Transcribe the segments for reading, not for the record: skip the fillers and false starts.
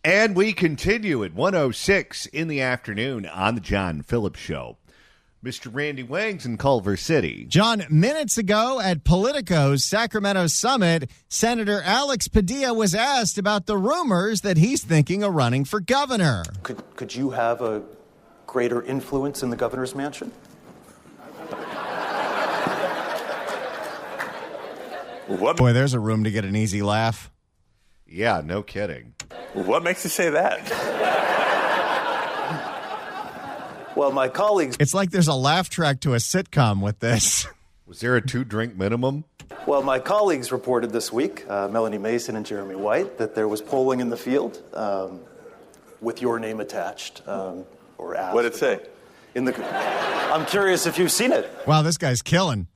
And we continue at 1:06 in the afternoon on the John Phillips Show. Mr. Randy Wangs in Culver City. John, minutes ago at Politico's Sacramento Summit, Senator Alex Padilla was asked about the rumors that he's thinking of running for governor. Could you have a greater influence in the governor's mansion? Boy, there's a room to get an easy laugh. Yeah, no kidding. What makes you say that? Well, my colleagues... It's like there's a laugh track to a sitcom with this. Was there a 2-drink minimum? Well, my colleagues reported this week, Melanie Mason and Jeremy White, that there was polling in the field with your name attached or asked. What did it say? I'm curious if you've seen it. Wow, this guy's killing.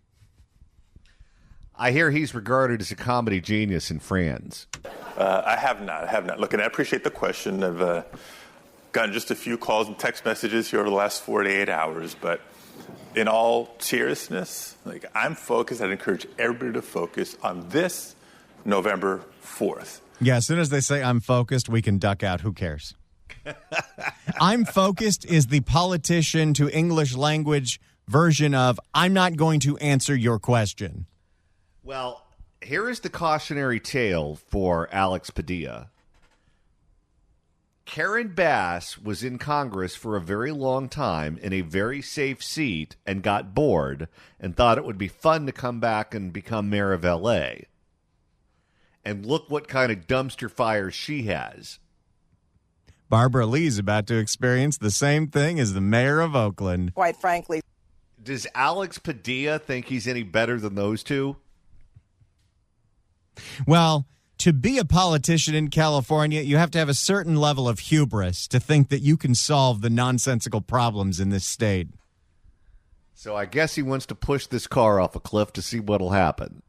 I hear he's regarded as a comedy genius in France. I have not. Look, and I appreciate the question. I've gotten just a few calls and text messages here over the last 48 hours, but in all seriousness, I'm focused. I'd encourage everybody to focus on this November 4th. Yeah, as soon as they say I'm focused, we can duck out. Who cares? I'm focused is the politician to English language version of I'm not going to answer your question. Well, here is the cautionary tale for Alex Padilla. Karen Bass was in Congress for a very long time in a very safe seat and got bored and thought it would be fun to come back and become mayor of L.A. And look what kind of dumpster fire she has. Barbara Lee's about to experience the same thing as the mayor of Oakland. Quite frankly. Does Alex Padilla think he's any better than those two? Well, to be a politician in California, you have to have a certain level of hubris to think that you can solve the nonsensical problems in this state. So I guess he wants to push this car off a cliff to see what'll happen.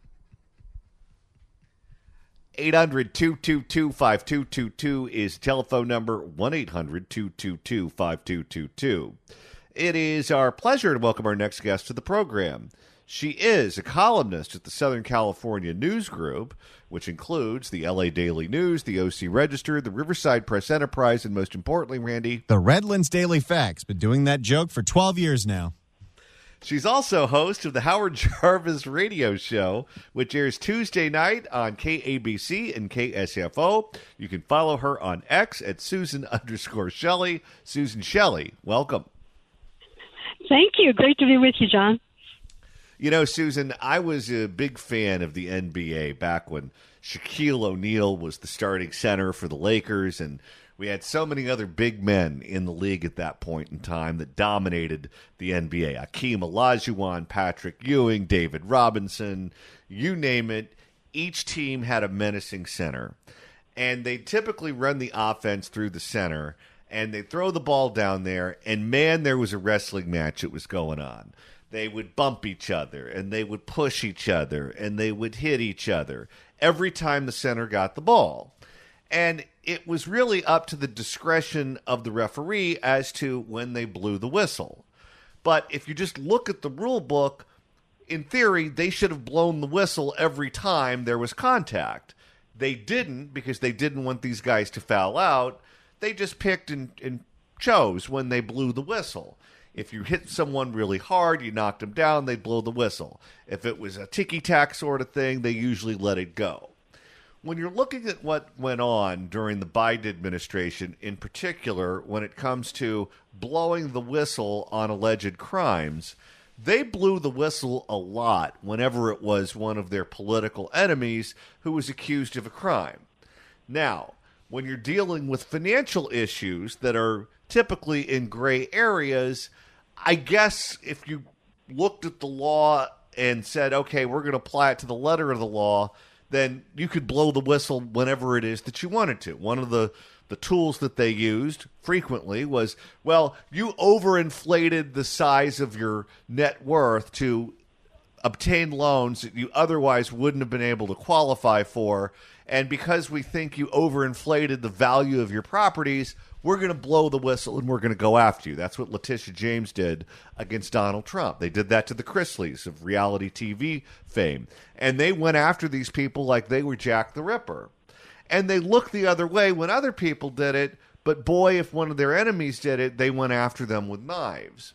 800-222-5222 is telephone number, 1-800-222-5222. It is our pleasure to welcome our next guest to the program. She is a columnist at the Southern California News Group, which includes the LA Daily News, the OC Register, the Riverside Press Enterprise, and most importantly, Randy, the Redlands Daily Facts. Been doing that joke for 12 years now. She's also host of the Howard Jarvis radio show, which airs Tuesday night on KABC and KSFO. You can follow her on X at Susan_Shelley. Susan Shelley, welcome. Thank you. Great to be with you, John. You know, Susan, I was a big fan of the NBA back when Shaquille O'Neal was the starting center for the Lakers, and we had so many other big men in the league at that point in time that dominated the NBA. Akeem Olajuwon, Patrick Ewing, David Robinson, you name it. Each team had a menacing center, and they typically run the offense through the center, and they throw the ball down there, and man, there was a wrestling match that was going on. They would bump each other, and they would push each other, and they would hit each other every time the center got the ball. And it was really up to the discretion of the referee as to when they blew the whistle. But if you just look at the rule book, in theory, they should have blown the whistle every time there was contact. They didn't, because they didn't want these guys to foul out. They just picked and chose when they blew the whistle. If you hit someone really hard, you knocked them down, they'd blow the whistle. If it was a ticky-tack sort of thing, they usually let it go. When you're looking at what went on during the Biden administration, in particular when it comes to blowing the whistle on alleged crimes, they blew the whistle a lot whenever it was one of their political enemies who was accused of a crime. Now, when you're dealing with financial issues that are typically in gray areas, I guess if you looked at the law and said, okay, we're going to apply it to the letter of the law, then you could blow the whistle whenever it is that you wanted to. One of the tools that they used frequently was, well, you overinflated the size of your net worth to obtain loans that you otherwise wouldn't have been able to qualify for. And because we think you overinflated the value of your properties, we're going to blow the whistle and we're going to go after you. That's what Letitia James did against Donald Trump. They did that to the Chrisleys of reality TV fame. And they went after these people like they were Jack the Ripper. And they looked the other way when other people did it, but boy, if one of their enemies did it, they went after them with knives.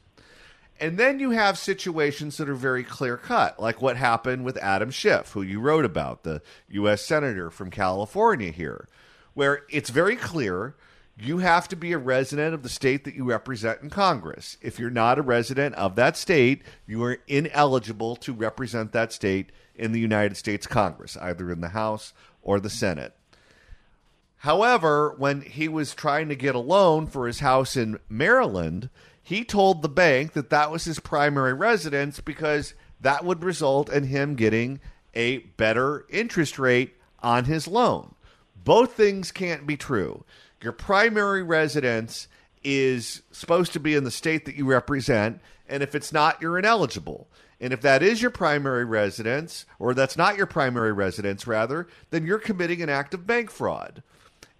And then you have situations that are very clear-cut, like what happened with Adam Schiff, who you wrote about, the U.S. Senator from California here, where it's very clear you have to be a resident of the state that you represent in Congress. If you're not a resident of that state, you are ineligible to represent that state in the United States Congress, either in the House or the Senate. However, when he was trying to get a loan for his house in Maryland, he told the bank that that was his primary residence because that would result in him getting a better interest rate on his loan. Both things can't be true. Your primary residence is supposed to be in the state that you represent, and if it's not, you're ineligible. And if that is your primary residence, or that's not your primary residence, rather, then you're committing an act of bank fraud.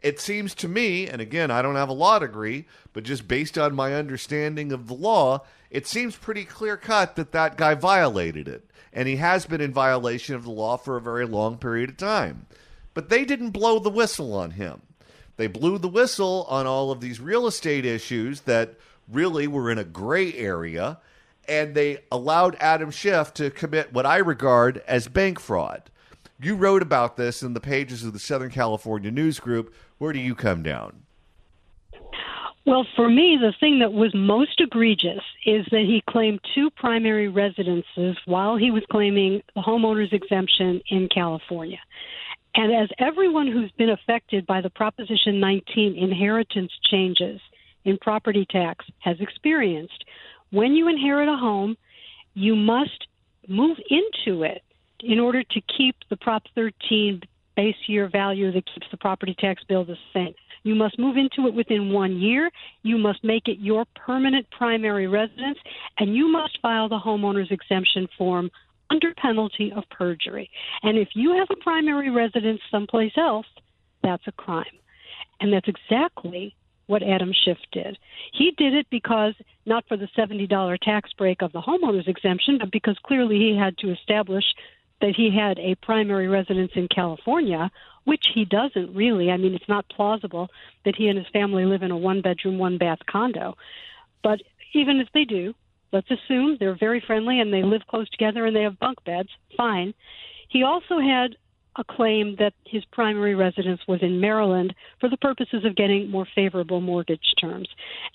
It seems to me, and again, I don't have a law degree, but just based on my understanding of the law, it seems pretty clear-cut that that guy violated it. And he has been in violation of the law for a very long period of time. But they didn't blow the whistle on him. They blew the whistle on all of these real estate issues that really were in a gray area, and they allowed Adam Schiff to commit what I regard as bank fraud. You wrote about this in the pages of the Southern California News Group. Where do you come down? Well, for me, the thing that was most egregious is that he claimed two primary residences while he was claiming the homeowner's exemption in California. And as everyone who's been affected by the Proposition 19 inheritance changes in property tax has experienced, when you inherit a home, you must move into it in order to keep the Prop 13 base year value that keeps the property tax bill the same. You must move into it within 1 year. You must make it your permanent primary residence, and you must file the homeowner's exemption form under penalty of perjury. And if you have a primary residence someplace else, that's a crime. And that's exactly what Adam Schiff did. He did it because, not for the $70 tax break of the homeowner's exemption, but because clearly he had to establish that he had a primary residence in California, which he doesn't really. I mean, it's not plausible that he and his family live in a one-bedroom, one-bath condo. But even if they do, let's assume they're very friendly and they live close together and they have bunk beds, fine. He also had a claim that his primary residence was in Maryland for the purposes of getting more favorable mortgage terms.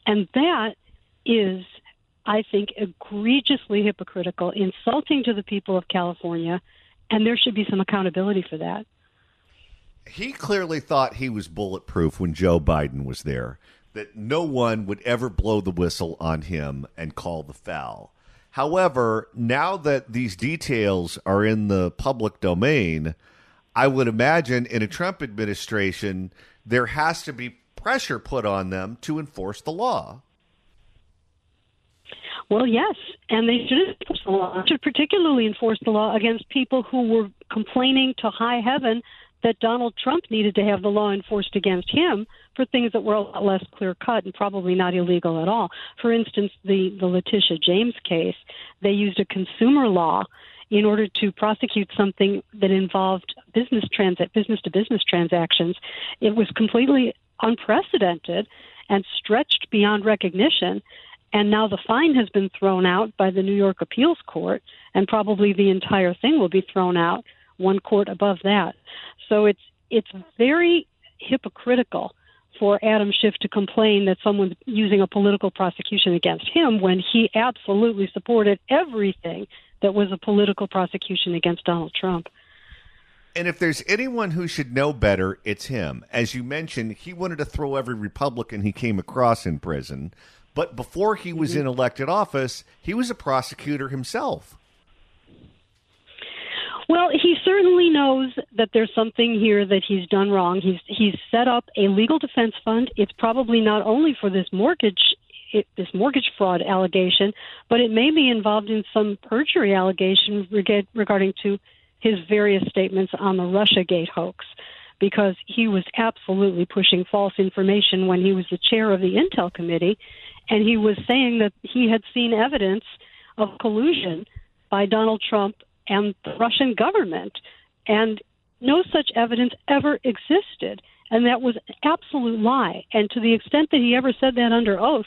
And that is, I think, egregiously hypocritical, insulting to the people of California, and there should be some accountability for that. He clearly thought he was bulletproof when Joe Biden was there, that no one would ever blow the whistle on him and call the foul. However, now that these details are in the public domain, I would imagine in a Trump administration, there has to be pressure put on them to enforce the law. Well, yes, and they should enforce the law. Should particularly enforce the law against people who were complaining to high heaven that Donald Trump needed to have the law enforced against him for things that were a lot less clear-cut and probably not illegal at all. For instance, the Letitia James case, they used a consumer law in order to prosecute something that involved business-to-business transactions. It was completely unprecedented and stretched beyond recognition. And now the fine has been thrown out by the New York Appeals Court, and probably the entire thing will be thrown out one court above that. So it's very hypocritical for Adam Schiff to complain that someone's using a political prosecution against him when he absolutely supported everything that was a political prosecution against Donald Trump. And if there's anyone who should know better, it's him. As you mentioned, he wanted to throw every Republican he came across in prison. But before he was in elected office, he was a prosecutor himself. Well, he certainly knows that there's something here that he's done wrong. He's set up a legal defense fund. It's probably not only for this mortgage fraud allegation, but it may be involved in some perjury allegations regarding to his various statements on the Russiagate hoax, because he was absolutely pushing false information when he was the chair of the Intel Committee, and he was saying that he had seen evidence of collusion by Donald Trump and the Russian government. And No such evidence ever existed, and that was an absolute lie. And to the extent that he ever said that under oath,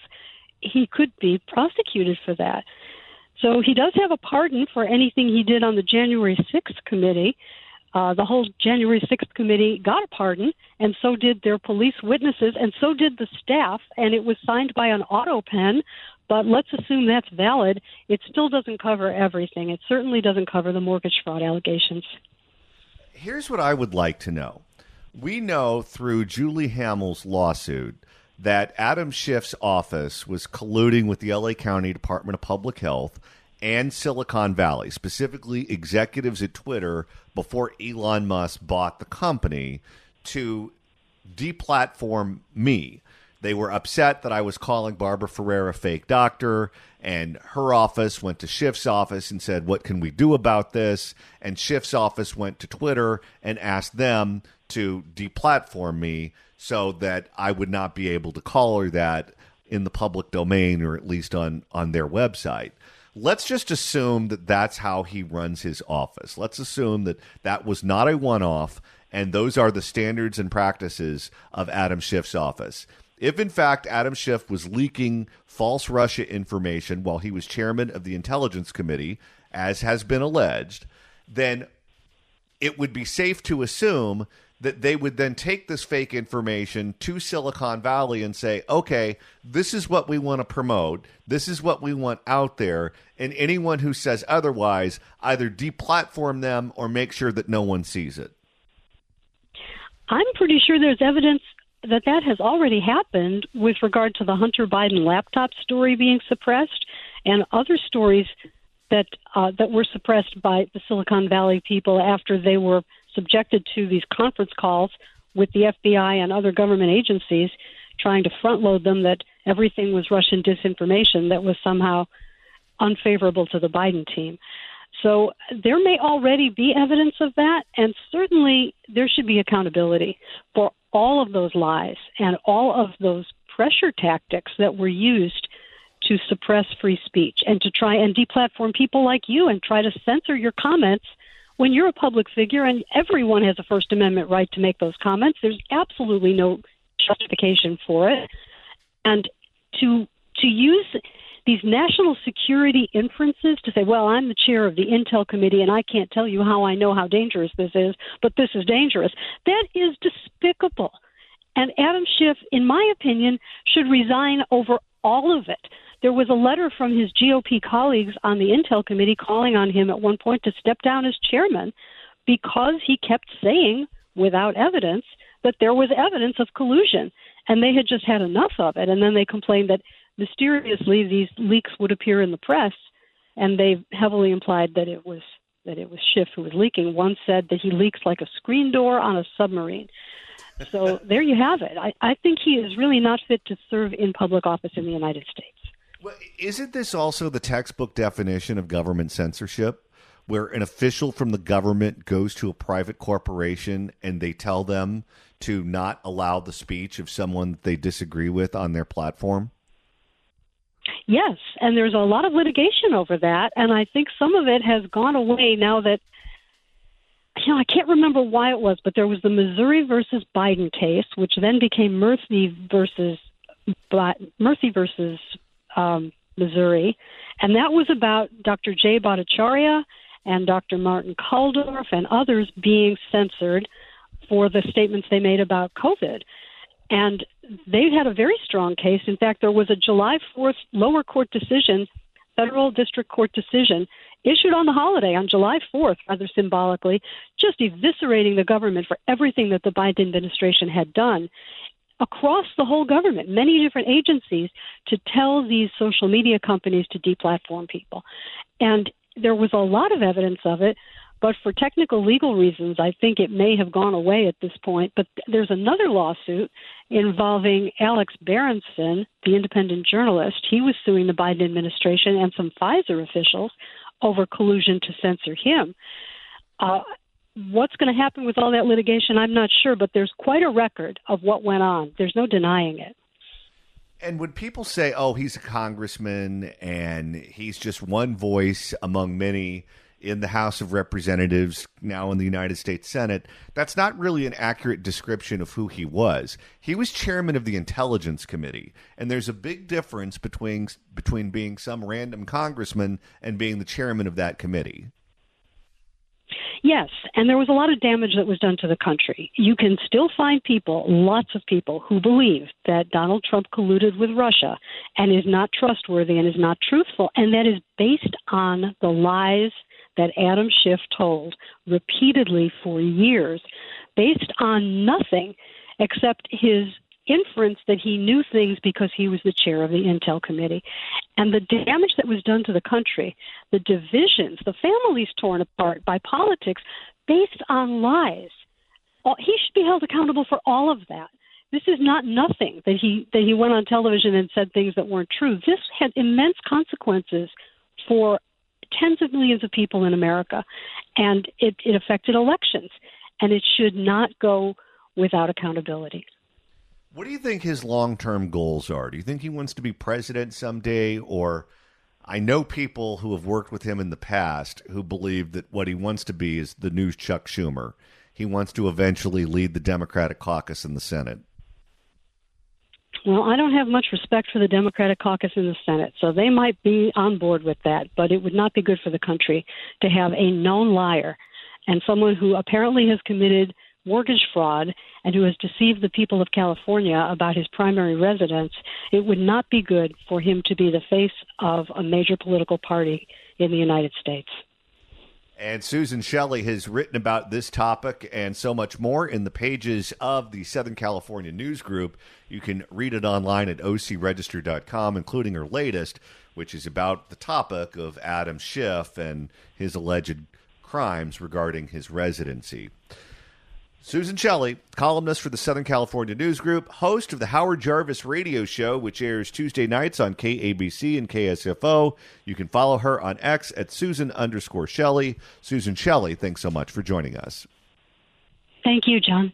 he could be prosecuted for that. So he does have a pardon for anything he did on the January 6th committee. The whole January 6th committee got a pardon, and so did their police witnesses, and so did the staff, and it was signed by an auto pen. But let's assume that's valid. It still doesn't cover everything. It certainly doesn't cover the mortgage fraud allegations. Here's what I would like to know. We know through Julie Hamill's lawsuit that Adam Schiff's office was colluding with the LA County Department of Public Health and Silicon Valley, specifically executives at Twitter before Elon Musk bought the company, to deplatform me. They were upset that I was calling Barbara Ferrer a fake doctor, and her office went to Schiff's office and said, what can we do about this? And Schiff's office went to Twitter and asked them to deplatform me so that I would not be able to call her that in the public domain, or at least on their website. Let's just assume that that's how he runs his office. Let's assume that that was not a one-off, and those are the standards and practices of Adam Schiff's office. If, in fact, Adam Schiff was leaking false Russia information while he was chairman of the Intelligence Committee, as has been alleged, then it would be safe to assume that they would then take this fake information to Silicon Valley and say, okay, this is what we want to promote. This is what we want out there. And anyone who says otherwise, either deplatform them or make sure that no one sees it. I'm pretty sure there's evidence that has already happened with regard to the Hunter Biden laptop story being suppressed and other stories that were suppressed by the Silicon Valley people after they were subjected to these conference calls with the FBI and other government agencies trying to front load them that everything was Russian disinformation that was somehow unfavorable to the Biden team. So there may already be evidence of that, and certainly there should be accountability for all of those lies and all of those pressure tactics that were used to suppress free speech and to try and deplatform people like you and try to censor your comments when you're a public figure, and everyone has a First Amendment right to make those comments. There's absolutely no justification for it. And to use these national security inferences to say, well, I'm the chair of the Intel Committee and I can't tell you how I know how dangerous this is, but this is dangerous, that is despicable. And Adam Schiff, in my opinion, should resign over all of it. There was a letter from his GOP colleagues on the Intel Committee calling on him at one point to step down as chairman because he kept saying, without evidence, that there was evidence of collusion, and they had just had enough of it. And then they complained that mysteriously these leaks would appear in the press, and they heavily implied that it was Schiff who was leaking. One said that he leaks like a screen door on a submarine. So there you have it. I think he is really not fit to serve in public office in the United States. Well, isn't this also the textbook definition of government censorship, where an official from the government goes to a private corporation and they tell them to not allow the speech of someone that they disagree with on their platform? Yes, and there's a lot of litigation over that, and I think some of it has gone away now that, I can't remember why it was, but there was the Missouri versus Biden case, which then became Murphy versus Missouri, and that was about Dr. Jay Bhattacharya and Dr. Martin Kulldorff and others being censored for the statements they made about COVID. And they had a very strong case. In fact, there was a July 4th lower court decision, federal district court decision, issued on the holiday on July 4th, rather symbolically, just eviscerating the government for everything that the Biden administration had done across the whole government, many different agencies, to tell these social media companies to deplatform people. And there was a lot of evidence of it, but for technical legal reasons, I think it may have gone away at this point. But there's another lawsuit involving Alex Berenson, the independent journalist. He was suing the Biden administration and some Pfizer officials over collusion to censor him. What's going to happen with all that litigation, I'm not sure, but there's quite a record of what went on. There's no denying it. And when people say, oh, he's a congressman and he's just one voice among many in the House of Representatives, now in the United States Senate, that's not really an accurate description of who he was. He was chairman of the Intelligence Committee, and there's a big difference between being some random congressman and being the chairman of that committee. Yes, and there was a lot of damage that was done to the country. You can still find people, lots of people, who believe that Donald Trump colluded with Russia and is not trustworthy and is not truthful, and that is based on the lies that Adam Schiff told repeatedly for years, based on nothing except his inference that he knew things because he was the chair of the Intel Committee. And the damage that was done to the country, the divisions, the families torn apart by politics based on lies, he should be held accountable for all of that. This is not nothing that he went on television and said things that weren't true. This had immense consequences for tens of millions of people in America, and it affected elections, and it should not go without accountability. What do you think his long-term goals are? Do you think he wants to be president someday? Or I know people who have worked with him in the past who believe that what he wants to be is the new Chuck Schumer. He wants to eventually lead the Democratic caucus in the Senate. Well, I don't have much respect for the Democratic caucus in the Senate, so they might be on board with that, but it would not be good for the country to have a known liar and someone who apparently has committed mortgage fraud and who has deceived the people of California about his primary residence. It would not be good for him to be the face of a major political party in the United States. And Susan Shelley has written about this topic and so much more in the pages of the Southern California News Group. You can read it online at ocregister.com, including her latest, which is about the topic of Adam Schiff and his alleged crimes regarding his residency. Susan Shelley, columnist for the Southern California News Group, host of the Howard Jarvis Radio Show, which airs Tuesday nights on KABC and KSFO. You can follow her on X at Susan_Shelley. Susan Shelley, thanks so much for joining us. Thank you, John.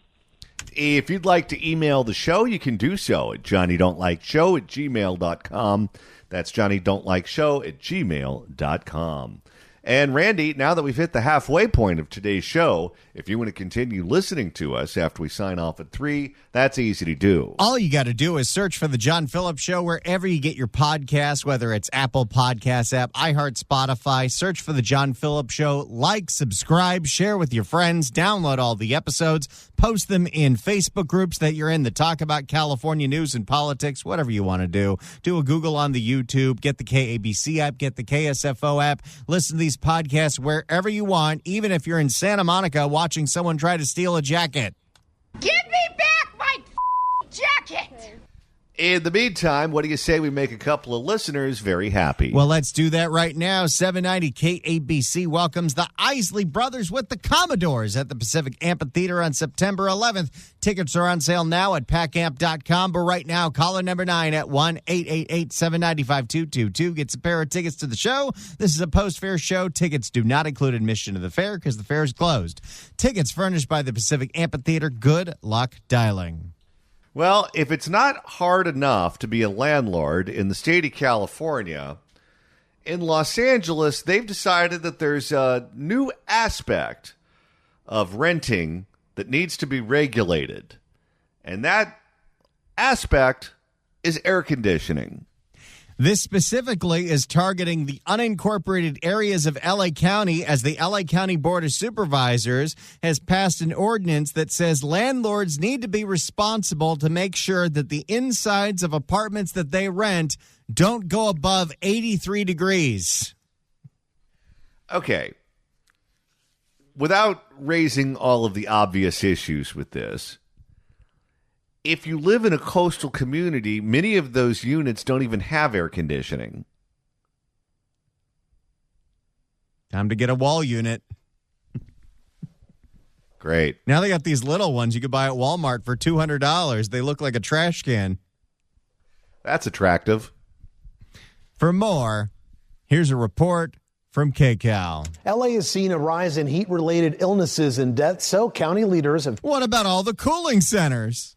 If you'd like to email the show, you can do so at johnnydon'tlikeshow@gmail.com. That's johnnydon'tlikeshow@gmail.com. And Randy, now that we've hit the halfway point of today's show, if you want to continue listening to us after we sign off at 3, that's easy to do. All you got to do is search for The John Phillips Show wherever you get your podcasts, whether it's Apple Podcasts app, iHeart, Spotify. Search for The John Phillips Show. Like, subscribe, share with your friends, download all the episodes, post them in Facebook groups that you're in that talk about California news and politics, whatever you want to do. Do a Google on the YouTube, get the KABC app, get the KSFO app, listen to these podcasts wherever you want, even if you're in Santa Monica watching someone try to steal a jacket. Give me back my jacket! In the meantime, what do you say we make a couple of listeners very happy? Well, let's do that right now. 790 KABC welcomes the Isley Brothers with the Commodores at the Pacific Amphitheater on September 11th. Tickets are on sale now at pacamp.com, but right now, caller number 9 at 1-888-795-2222 gets a pair of tickets to the show. This is a post-fair show. Tickets do not include admission to the fair because the fair is closed. Tickets furnished by the Pacific Amphitheater. Good luck dialing. Well, if it's not hard enough to be a landlord in the state of California, in Los Angeles, they've decided that there's a new aspect of renting that needs to be regulated. And that aspect is air conditioning. This specifically is targeting the unincorporated areas of L.A. County, as the L.A. County Board of Supervisors has passed an ordinance that says landlords need to be responsible to make sure that the insides of apartments that they rent don't go above 83 degrees. Okay. Without raising all of the obvious issues with this, if you live in a coastal community, many of those units don't even have air conditioning. Time to get a wall unit. Great. Now they got these little ones you could buy at Walmart for $200. They look like a trash can. That's attractive. For more, here's a report from KCAL. LA has seen a rise in heat-related illnesses and deaths, so county leaders have... What about all the cooling centers?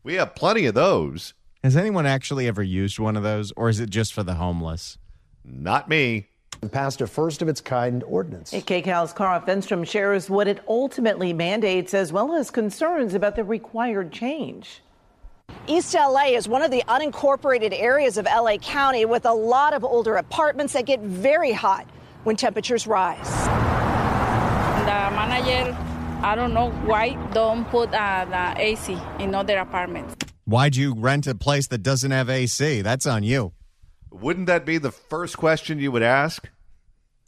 We have plenty of those. Has anyone actually ever used one of those, or is it just for the homeless? Not me. Passed a first-of-its-kind ordinance. KCAL's Cara Fenstrom shares what it ultimately mandates as well as concerns about the required change. East LA is one of the unincorporated areas of LA County with a lot of older apartments that get very hot when temperatures rise. The manager, I don't know why don't put the AC in other apartments. Why'd you rent a place that doesn't have AC? That's on you. Wouldn't that be the first question you would ask?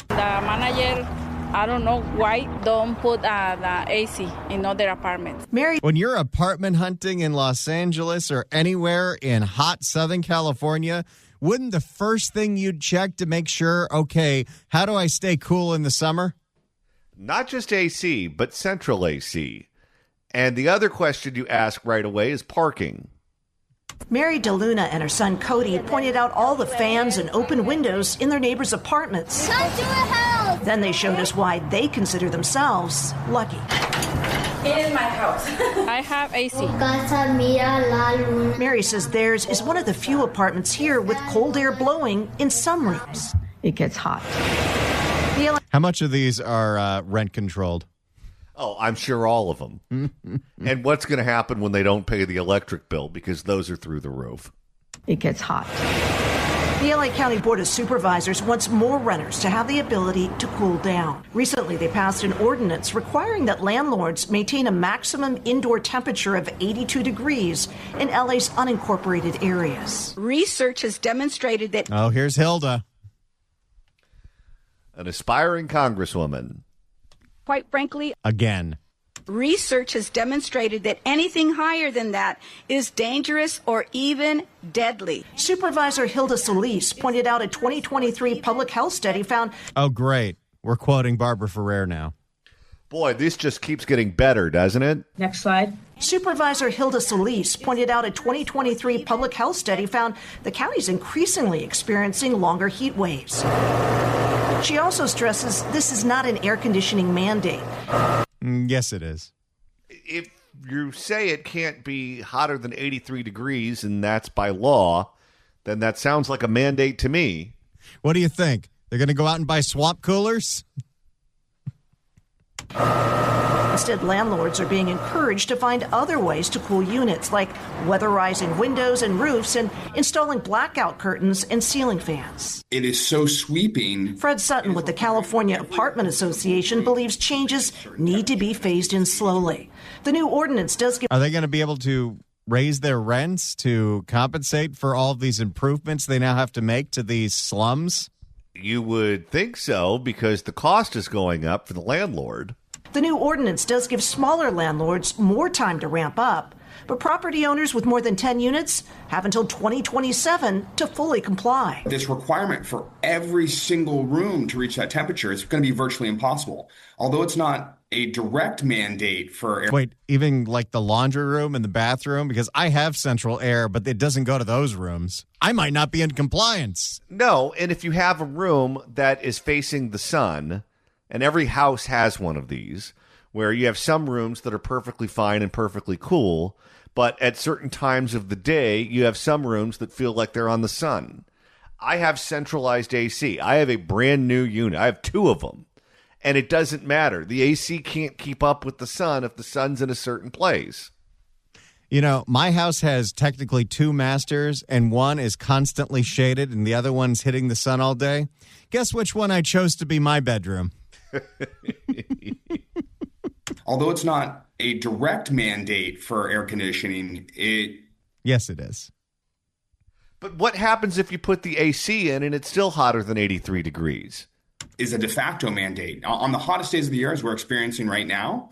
The manager, I don't know why don't put the AC in other apartments. Mary, When you're apartment hunting in Los Angeles or anywhere in hot Southern California, wouldn't the first thing you'd check to make sure, okay, how do I stay cool in the summer? Not just AC, but central AC. And the other question you ask right away is parking. Mary DeLuna and her son Cody pointed out all the fans and open windows in their neighbors' apartments. Come to a house! Then they showed us why they consider themselves lucky. It is my house. I have AC. Mary says theirs is one of the few apartments here with cold air blowing in some rooms. It gets hot. How much of these are rent controlled? Oh, I'm sure all of them. And what's going to happen when they don't pay the electric bill? Because those are through the roof. It gets hot. The LA County Board of Supervisors wants more renters to have the ability to cool down. Recently, they passed an ordinance requiring that landlords maintain a maximum indoor temperature of 82 degrees in LA's unincorporated areas. Research has demonstrated that. Oh, here's Hilda. An aspiring congresswoman. Quite frankly, Again. research has demonstrated that anything higher than that is dangerous or even deadly. Supervisor Hilda Solis pointed out a 2023 public health study found. Oh, great. We're quoting Barbara Ferrer now. Boy, this just keeps getting better, doesn't it? Next slide. Supervisor Hilda Solis pointed out a 2023 public health study found the county's increasingly experiencing longer heat waves. She also stresses this is not an air conditioning mandate. Yes, it is. If you say it can't be hotter than 83 degrees and that's by law, then that sounds like a mandate to me. What do you think? They're going to go out and buy swamp coolers? Instead, landlords are being encouraged to find other ways to cool units, like weatherizing windows and roofs and installing blackout curtains and ceiling fans. It is so sweeping. Fred Sutton with the California Apartment Association believes changes need to be phased in slowly. The new ordinance does give. Are they going to be able to raise their rents to compensate for all of these improvements they now have to make to these slums? You would think so, because the cost is going up for the landlord. The new ordinance does give smaller landlords more time to ramp up, but property owners with more than 10 units have until 2027 to fully comply. This requirement for every single room to reach that temperature is going to be virtually impossible. Although it's not a direct mandate for air. Wait, even like the laundry room and the bathroom? Because I have central air, but it doesn't go to those rooms. I might not be in compliance. No, and if you have a room that is facing the sun, and every house has one of these, where you have some rooms that are perfectly fine and perfectly cool, but at certain times of the day, you have some rooms that feel like they're on the sun. I have centralized AC. I have a brand new unit. I have two of them. And it doesn't matter. The AC can't keep up with the sun if the sun's in a certain place. You know, my house has technically two masters, and one is constantly shaded, and the other one's hitting the sun all day. Guess which one I chose to be my bedroom? Although it's not a direct mandate for air conditioning, Yes, it is. But what happens if you put the AC in and it's still hotter than 83 degrees? is a de facto mandate. On the hottest days of the year, as we're experiencing right now,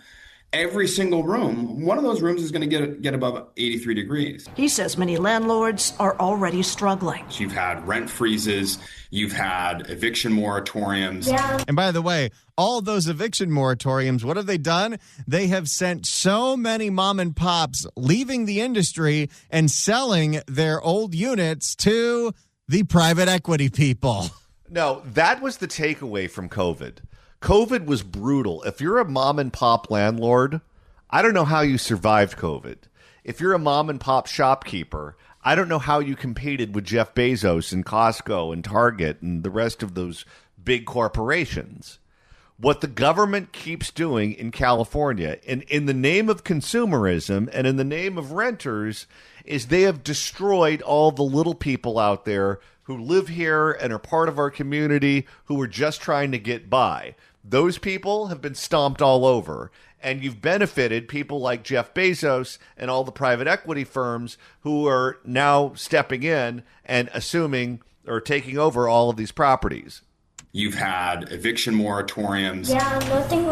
every single room, one of those rooms is going to get above 83 degrees. He says many landlords are already struggling. So you've had rent freezes, you've had eviction moratoriums. Yeah. And by the way, all those eviction moratoriums, what have they done? They have sent so many mom and pops leaving the industry and selling their old units to the private equity people. No, that was the takeaway from COVID. COVID was brutal. If you're a mom and pop landlord, I don't know how you survived COVID. If you're a mom and pop shopkeeper, I don't know how you competed with Jeff Bezos and Costco and Target and the rest of those big corporations. What the government keeps doing in California, in the name of consumerism and in the name of renters, is they have destroyed all the little people out there who live here and are part of our community who are just trying to get by. Those people have been stomped all over. And you've benefited people like Jeff Bezos and all the private equity firms who are now stepping in and assuming or taking over all of these properties. You've had eviction moratoriums. Yeah, nothing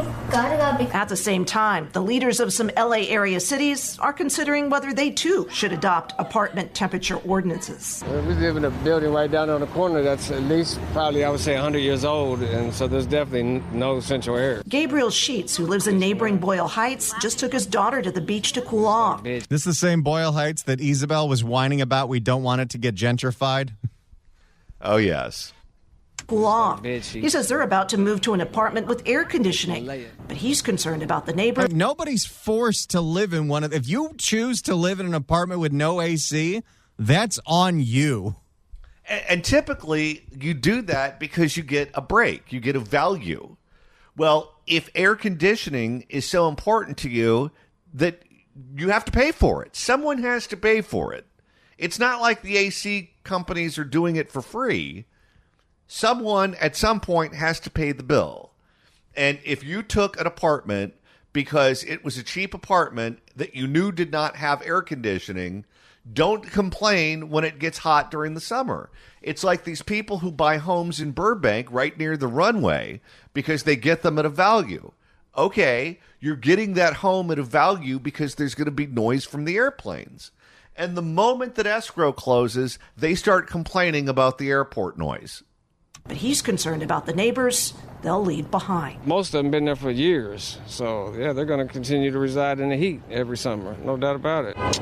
At the same time, the leaders of some LA area cities are considering whether they too should adopt apartment temperature ordinances. We live in a building right down on the corner that's at least probably, I would say, 100 years old, and so there's definitely no central air. Gabriel Sheets, who lives in neighboring Boyle Heights, just took his daughter to the beach to cool off. This is the same Boyle Heights that Isabel was whining about. We don't want it to get gentrified. Oh, yes. Cool off. He says they're about to move to an apartment with air conditioning, but he's concerned about the neighbors. Nobody's forced to live in one of. If you choose to live in an apartment with no AC, that's on you. And typically, you do that because you get a break, you get a value. Well, if air conditioning is so important to you that you have to pay for it, someone has to pay for it. It's not like the AC companies are doing it for free. Someone at some point has to pay the bill. And if you took an apartment because it was a cheap apartment that you knew did not have air conditioning, don't complain when it gets hot during the summer. It's like these people who buy homes in Burbank right near the runway because they get them at a value. Okay, you're getting that home at a value because there's going to be noise from the airplanes. And the moment that escrow closes, they start complaining about the airport noise. But he's concerned about the neighbors they'll leave behind. Most of them been there for years, so yeah, they're going to continue to reside in the heat every summer, no doubt about it. Okay.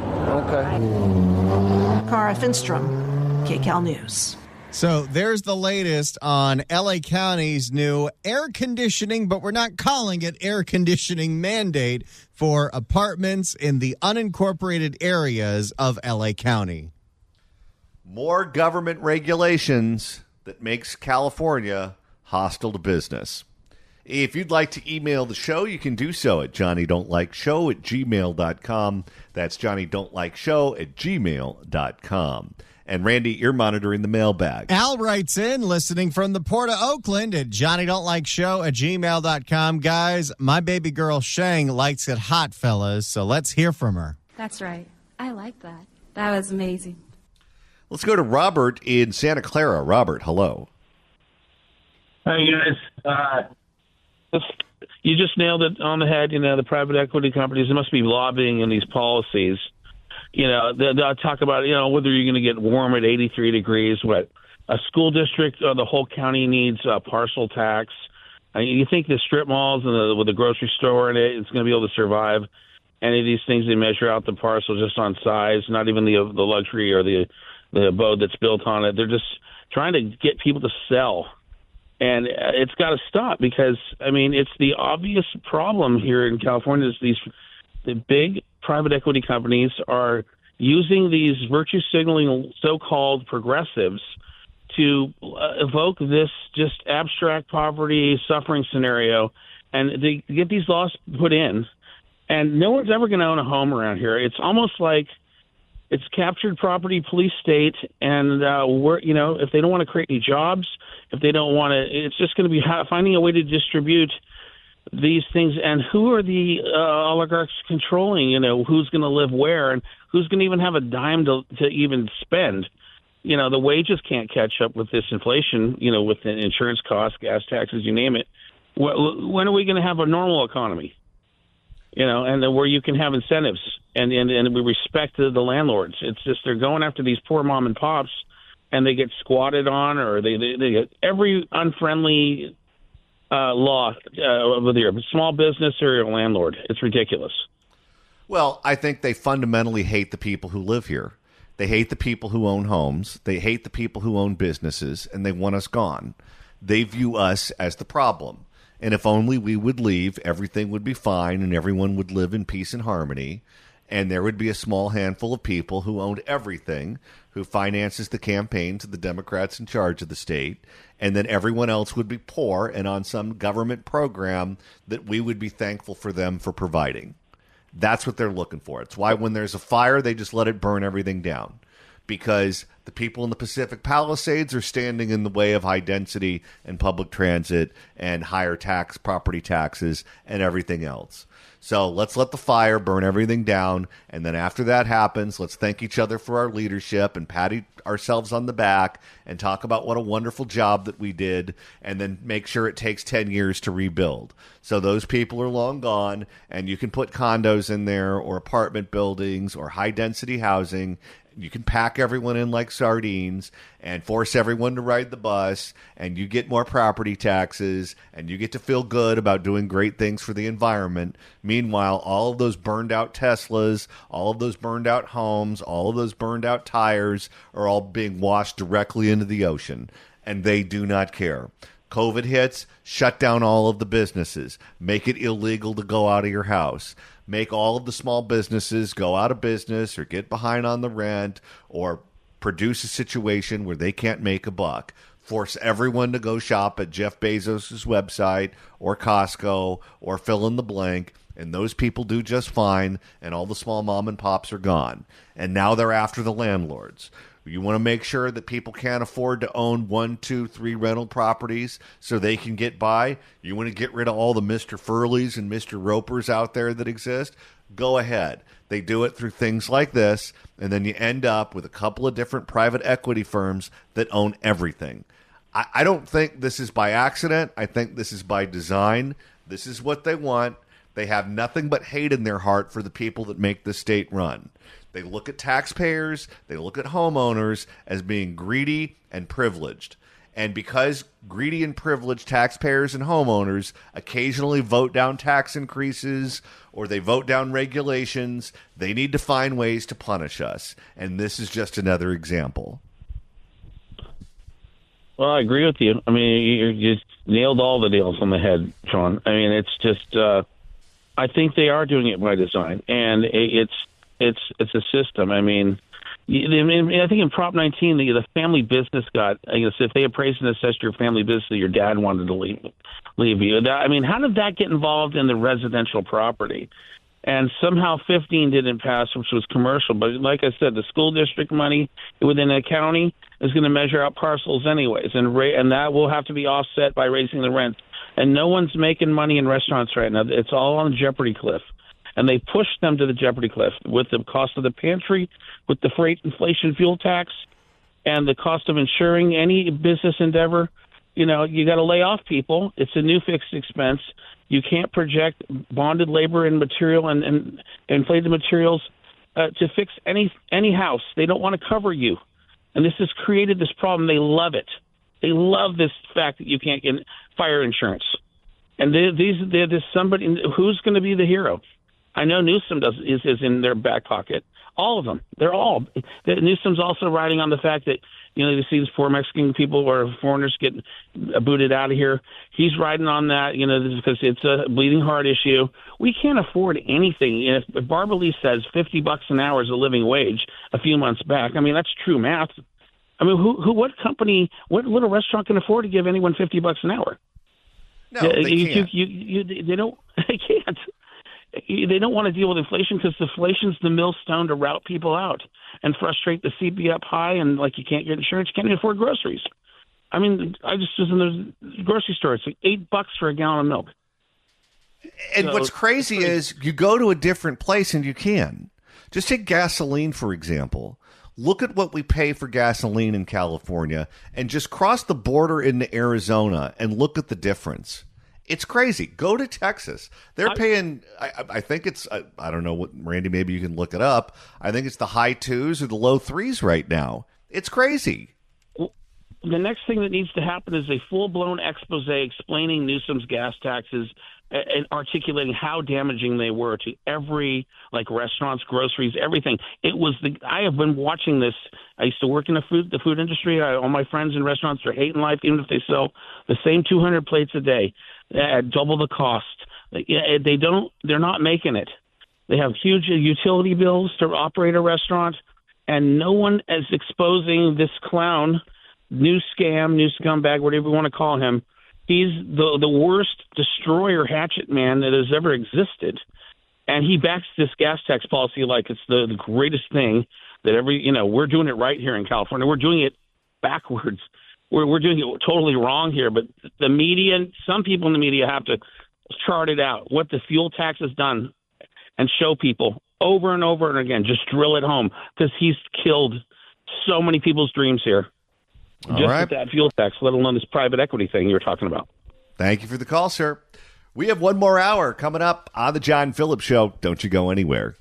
Cara Finstrom, KCAL News. So there's the latest on LA County's new air conditioning, but we're not calling it air conditioning mandate for apartments in the unincorporated areas of LA County. More government regulations that makes California hostile to business. If you'd like to email the show, you can do so at johnnydon'tlikeshow@gmail.com. That's johnnydon'tlikeshow@gmail.com. And Randy, you're monitoring the mailbag. Al writes in, listening from the Port of Oakland at johnnydon'tlikeshow@gmail.com. Guys, my baby girl Shang likes it hot, fellas, so let's hear from her. That's right. I like that. That was amazing. Let's go to Robert in Santa Clara. Robert, hello. Hi, guys. You just nailed it on the head. You know, the private equity companies, they must be lobbying in these policies. You know, they'll talk about, you know, whether you're going to get warm at 83 degrees, what a school district or the whole county needs a parcel tax. You think the strip malls and with the grocery store in it, it's going to be able to survive any of these things? They measure out the parcel just on size, not even the luxury or the abode that's built on it. They're just trying to get people to sell. And it's got to stop because, I mean, it's the obvious problem here in California is the big private equity companies are using these virtue signaling so-called progressives to evoke this just abstract poverty suffering scenario. And they get these laws put in. And no one's ever going to own a home around here. It's almost like it's captured property police state, and if they don't want to create any jobs, if they don't want to, it's just going to be finding a way to distribute these things. And who are the oligarchs controlling? You know, who's going to live where, and who's going to even have a dime to even spend? You know, the wages can't catch up with this inflation. You know, with the insurance costs, gas taxes, you name it. When are we going to have a normal economy? You know, and where you can have incentives and we respect the landlords. It's just they're going after these poor mom and pops, and they get squatted on, or they get every unfriendly law, whether you're a small business or you're a landlord. It's ridiculous. Well, I think they fundamentally hate the people who live here. They hate the people who own homes. They hate the people who own businesses, and they want us gone. They view us as the problem. And if only we would leave, everything would be fine and everyone would live in peace and harmony. And there would be a small handful of people who owned everything, who finances the campaigns of the Democrats in charge of the state. And then everyone else would be poor and on some government program that we would be thankful for them for providing. That's what they're looking for. It's why when there's a fire, they just let it burn everything down. Because the people in the Pacific Palisades are standing in the way of high density and public transit and higher property taxes and everything else. So let's let the fire burn everything down. And then after that happens, let's thank each other for our leadership and pat ourselves on the back and talk about what a wonderful job that we did, and then make sure it takes 10 years to rebuild. So those people are long gone, and you can put condos in there or apartment buildings or high density housing. You can pack everyone in like sardines and force everyone to ride the bus, and you get more property taxes, and you get to feel good about doing great things for the environment. Meanwhile, all of those burned out Teslas, all of those burned out homes, all of those burned out tires are all being washed directly into the ocean, and they do not care. COVID hits, shut down all of the businesses, make it illegal to go out of your house. Make all of the small businesses go out of business or get behind on the rent or produce a situation where they can't make a buck. Force everyone to go shop at Jeff Bezos' website or Costco or fill in the blank, and those people do just fine, and all the small mom and pops are gone. And now they're after the landlords. You want to make sure that people can't afford to own 1, 2, 3 rental properties so they can get by. You want to get rid of all the Mr. Furleys and Mr. Ropers out there that exist. Go ahead. They do it through things like this, and then you end up with a couple of different private equity firms that own everything. I don't think this is by accident. I think this is by design. This is what they want. They have nothing but hate in their heart for the people that make the state run. They look at taxpayers, they look at homeowners as being greedy and privileged. And because greedy and privileged taxpayers and homeowners occasionally vote down tax increases or they vote down regulations, they need to find ways to punish us. And this is just another example. Well, I agree with you. I mean, you just nailed all the nails on the head, Sean. I mean, it's just, I think they are doing it by design, and it's a system. I mean, I think in Prop 19, the family business got, I guess, if they appraised and assessed your family business that your dad wanted to leave you. I mean, how did that get involved in the residential property? And somehow 15 didn't pass, which was commercial. But like I said, the school district money within a county is going to measure out parcels anyways, and that will have to be offset by raising the rent. And no one's making money in restaurants right now. It's all on the jeopardy cliff. And they pushed them to the jeopardy cliff with the cost of the pantry, with the freight inflation fuel tax, and the cost of insuring any business endeavor. You know, you got to lay off people. It's a new fixed expense. You can't project bonded labor and material and inflated materials to fix any house. They don't want to cover you. And this has created this problem. They love it. They love this fact that you can't get fire insurance. And there's somebody who's going to be the hero. I know Newsom is in their back pocket. All of them. They're all. Newsom's also riding on the fact that, you know, you see these poor Mexican people or foreigners get booted out of here. He's riding on that, you know, because it's a bleeding heart issue. We can't afford anything. If Barbara Lee says $50 an hour is a living wage a few months back, I mean, that's true math. I mean, what company, what little restaurant can afford to give anyone $50 an hour? No, they can't. They don't. They can't. They don't want to deal with inflation because inflation's the millstone to rout people out and frustrate the CB up high, and like you can't get insurance, you can't even afford groceries. I mean, I just was in the grocery store. It's like $8 for a gallon of milk. And so, what's crazy is you go to a different place and you can. Just take gasoline, for example. Look at what we pay for gasoline in California and just cross the border into Arizona and look at the difference. It's crazy. Go to Texas. They're paying, I think it's, I don't know what, Randy, maybe you can look it up. I think it's the high 2s or the low 3s right now. It's crazy. Well, the next thing that needs to happen is a full-blown expose explaining Newsom's gas taxes and articulating how damaging they were to every, like, restaurants, groceries, everything. I have been watching this. I used to work in the food industry. All my friends in restaurants are hating life, even if they sell the same 200 plates a day at double the cost. They're not making it. They have huge utility bills to operate a restaurant, and no one is exposing this clown, new scumbag, whatever you want to call him. He's the worst destroyer hatchet man that has ever existed. And he backs this gas tax policy like it's the greatest thing that we're doing it right here in California. We're doing it backwards. We're doing it totally wrong here. But the media, some people in the media have to chart it out, what the fuel tax has done, and show people over and over and again, just drill it home, because he's killed so many people's dreams here. All just right. with that fuel tax, let alone this private equity thing you were talking about. Thank you for the call, sir. We have one more hour coming up on the John Phillips Show. Don't you go anywhere.